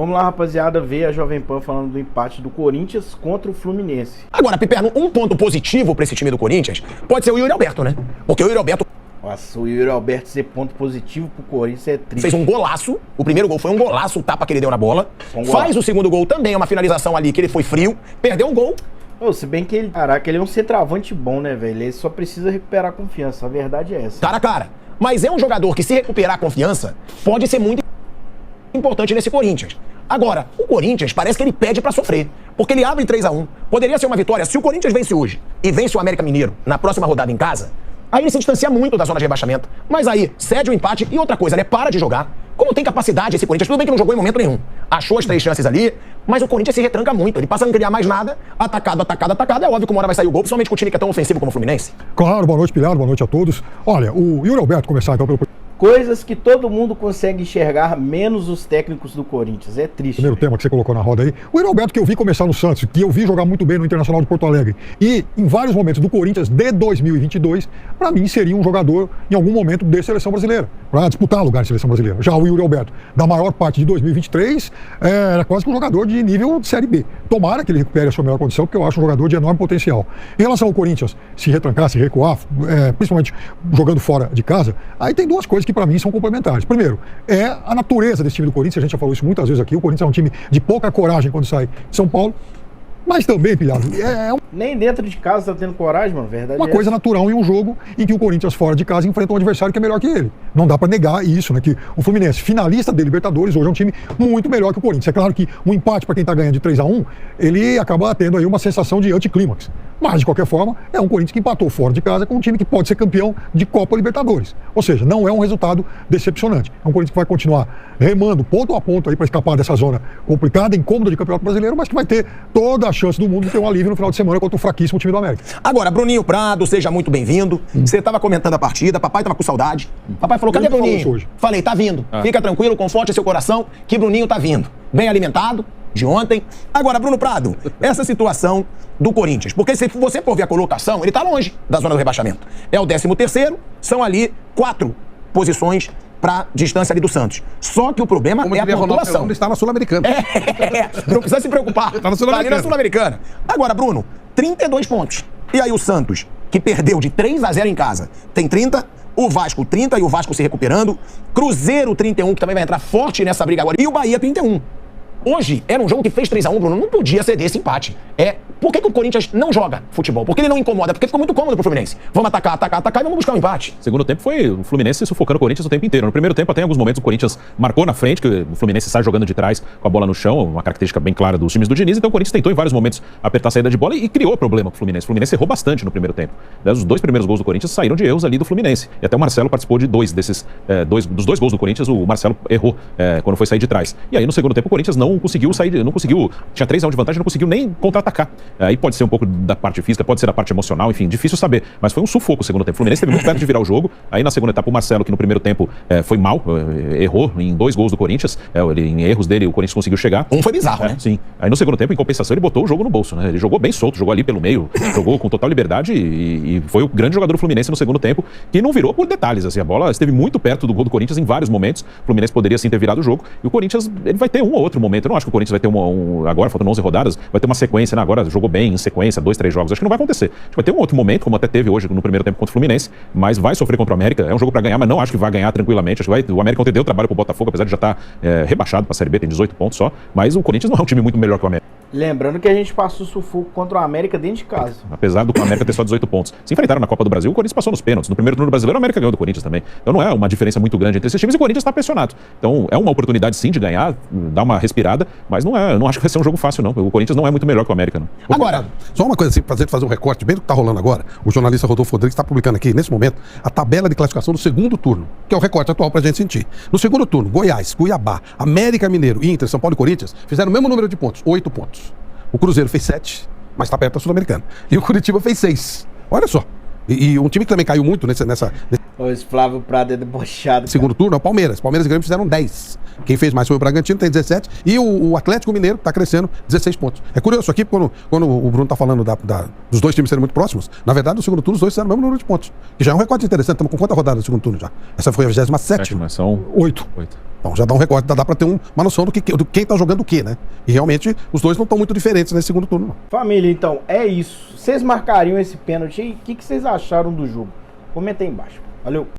Vamos lá, rapaziada, ver a Jovem Pan falando do empate do Corinthians contra o Fluminense. Agora, Piperno, um ponto positivo pra esse time do Corinthians pode ser o Yuri Alberto, né? Porque o Yuri Alberto... Nossa, o Yuri Alberto ser ponto positivo pro Corinthians é triste. Fez um golaço, o primeiro gol foi um golaço, o tapa que ele deu na bola. Faz o segundo gol também, é uma finalização ali que ele foi frio, perdeu um gol. Se bem que ele, caraca, ele é um centroavante bom, né, velho? Ele só precisa recuperar a confiança, a verdade é essa. Cara a cara. Mas é um jogador que, se recuperar a confiança, pode ser muito importante nesse Corinthians. Agora, o Corinthians parece que ele pede pra sofrer, porque ele abre 3-1. Poderia ser uma vitória. Se o Corinthians vence hoje e vence o América Mineiro na próxima rodada em casa, aí ele se distancia muito da zona de rebaixamento. Mas aí, cede o empate e outra coisa, né? Para de jogar. Como tem capacidade esse Corinthians, tudo bem que não jogou em momento nenhum. Achou as 3 chances ali, mas o Corinthians se retranca muito. Ele passa a não criar mais nada, atacado. É óbvio que uma hora vai sair o gol, principalmente com o time que é tão ofensivo como o Fluminense. Claro, boa noite, Pilhado, boa noite a todos. Olha, o Yuri Alberto, começar então pelo... Coisas que todo mundo consegue enxergar, menos os técnicos do Corinthians. É triste. Primeiro tema que você colocou na roda aí. O Yuri Alberto, que eu vi começar no Santos, que eu vi jogar muito bem no Internacional de Porto Alegre, e em vários momentos do Corinthians de 2022, para mim seria um jogador, em algum momento, de seleção brasileira, para disputar lugar de seleção brasileira. Já o Yuri Alberto, da maior parte de 2023, era quase que um jogador de nível de Série B. Tomara que ele recupere a sua melhor condição, porque eu acho um jogador de enorme potencial. Em relação ao Corinthians, se retrancar, se recuar, principalmente jogando fora de casa, aí tem duas coisas que para mim são complementares. Primeiro, é a natureza desse time do Corinthians, a gente já falou isso muitas vezes aqui, o Corinthians é um time de pouca coragem quando sai de São Paulo, mas também, Pilhado, nem dentro de casa tá tendo coragem, mano, verdade. Uma coisa natural em um jogo em que o Corinthians fora de casa enfrenta um adversário que é melhor que ele. Não dá pra negar isso, né? Que o Fluminense, finalista de Libertadores, hoje é um time muito melhor que o Corinthians. É claro que um empate pra quem tá ganhando de 3-1, ele acaba tendo aí uma sensação de anticlímax. Mas, de qualquer forma, é um Corinthians que empatou fora de casa com um time que pode ser campeão de Copa Libertadores. Ou seja, não é um resultado decepcionante. É um Corinthians que vai continuar remando ponto a ponto aí para escapar dessa zona complicada, incômoda de Campeonato Brasileiro, mas que vai ter toda a chance do mundo de ter um alívio no final de semana contra o fraquíssimo time do América. Agora, Bruninho Prado, seja muito bem-vindo. Você estava comentando a partida, papai estava com saudade. Papai falou, cadê Bruninho? Hoje. Falei, tá vindo. Fica tranquilo, conforte seu coração, que Bruninho tá vindo. Bem alimentado, de ontem. Agora, Bruno Prado, essa situação do Corinthians, porque se você for ver a colocação, ele tá longe da zona do rebaixamento. É o 13º, são ali 4 posições pra distância ali do Santos. Só que o problema é a pontuação. Ele está na Sul-Americana. Não precisa se preocupar. Tá ali na Sul-Americana. Agora, Bruno, 32 pontos. E aí o Santos, que perdeu de 3-0 em casa, tem 30. O Vasco 30 e o Vasco se recuperando. Cruzeiro 31, que também vai entrar forte nessa briga agora. E o Bahia 31. Hoje era um jogo que fez 3-1, Bruno. Não podia ceder esse empate. Por que o Corinthians não joga futebol? Porque ele não incomoda? Porque ficou muito cômodo pro Fluminense. Vamos atacar e vamos buscar um empate. Segundo tempo foi o Fluminense sufocando o Corinthians o tempo inteiro. No primeiro tempo, até em alguns momentos, o Corinthians marcou na frente, que o Fluminense sai jogando de trás com a bola no chão, uma característica bem clara dos times do Diniz. Então o Corinthians tentou em vários momentos apertar a saída de bola e criou problema pro Fluminense. O Fluminense errou bastante no primeiro tempo. Os 2 primeiros gols do Corinthians saíram de erros ali do Fluminense. E até o Marcelo participou de dos 2 gols do Corinthians, o Marcelo errou quando foi sair de trás. E aí no segundo tempo o Corinthians não conseguiu sair, tinha 3-1 de vantagem, não conseguiu nem contra-atacar. Aí pode ser um pouco da parte física, pode ser da parte emocional, enfim, difícil saber. Mas foi um sufoco o segundo tempo. O Fluminense esteve muito perto de virar o jogo. Aí na segunda etapa o Marcelo, que no primeiro tempo foi mal, errou em 2 gols do Corinthians. Em erros dele o Corinthians conseguiu chegar. Um foi bizarro, né? Sim. Aí no segundo tempo, em compensação, ele botou o jogo no bolso, né? Ele jogou bem solto, jogou ali pelo meio, jogou com total liberdade e foi o grande jogador do Fluminense no segundo tempo, que não virou por detalhes, assim. A bola esteve muito perto do gol do Corinthians em vários momentos. O Fluminense poderia sim ter virado o jogo. E o Corinthians, ele vai ter um ou outro momento. Eu não acho que o Corinthians vai ter agora, faltam 11 rodadas, vai ter uma sequência, né? Agora jogou bem em sequência, 2, 3 jogos. Acho que não vai acontecer. Acho que vai ter um outro momento, como até teve hoje no primeiro tempo contra o Fluminense, mas vai sofrer contra o América. É um jogo pra ganhar, mas não acho que vai ganhar tranquilamente. Acho que o América ontem deu trabalho pro Botafogo, apesar de já estar rebaixado pra Série B, tem 18 pontos só. Mas o Corinthians não é um time muito melhor que o América. Lembrando que a gente passou sufoco contra o América dentro de casa. Apesar do América ter só 18 pontos. Se enfrentaram na Copa do Brasil, o Corinthians passou nos pênaltis. No primeiro turno brasileiro, o América ganhou do Corinthians também. Então não é uma diferença muito grande entre esses times e o Corinthians está pressionado. Então é uma oportunidade sim de ganhar, dar uma respirada, mas não acho que vai ser um jogo fácil não. O Corinthians não é muito melhor que o América, não. Agora, só uma coisa assim, fazer um recorte bem do que está rolando agora. O jornalista Rodolfo Rodrigues está publicando aqui, nesse momento, a tabela de classificação do segundo turno, que é o recorte atual pra gente sentir. No segundo turno, Goiás, Cuiabá, América Mineiro, Inter, São Paulo e Corinthians fizeram o mesmo número de pontos, 8 pontos. O Cruzeiro fez 7, mas está perto da Sul-Americana. E o Curitiba fez 6. Olha só. E um time que também caiu muito nesse Esse Flávio Prado é debochado. segundo turno é o Palmeiras. Palmeiras e Grêmio fizeram 10. Quem fez mais foi o Bragantino, tem 17. E o Atlético Mineiro está crescendo 16 pontos. É curioso aqui, quando o Bruno está falando dos dois times serem muito próximos, na verdade, no segundo turno, os dois fizeram o mesmo número de pontos. Que já é um recorde interessante. Estamos com quanta rodada no segundo turno já? Essa foi a 27ª. São 8. 8. Então já dá um recorde, dá para ter uma noção do quem está jogando o quê, né? E realmente os dois não estão muito diferentes nesse segundo turno, não. Família, então, é isso. Vocês marcariam esse pênalti aí? O que vocês acharam do jogo? Comenta aí embaixo. Valeu!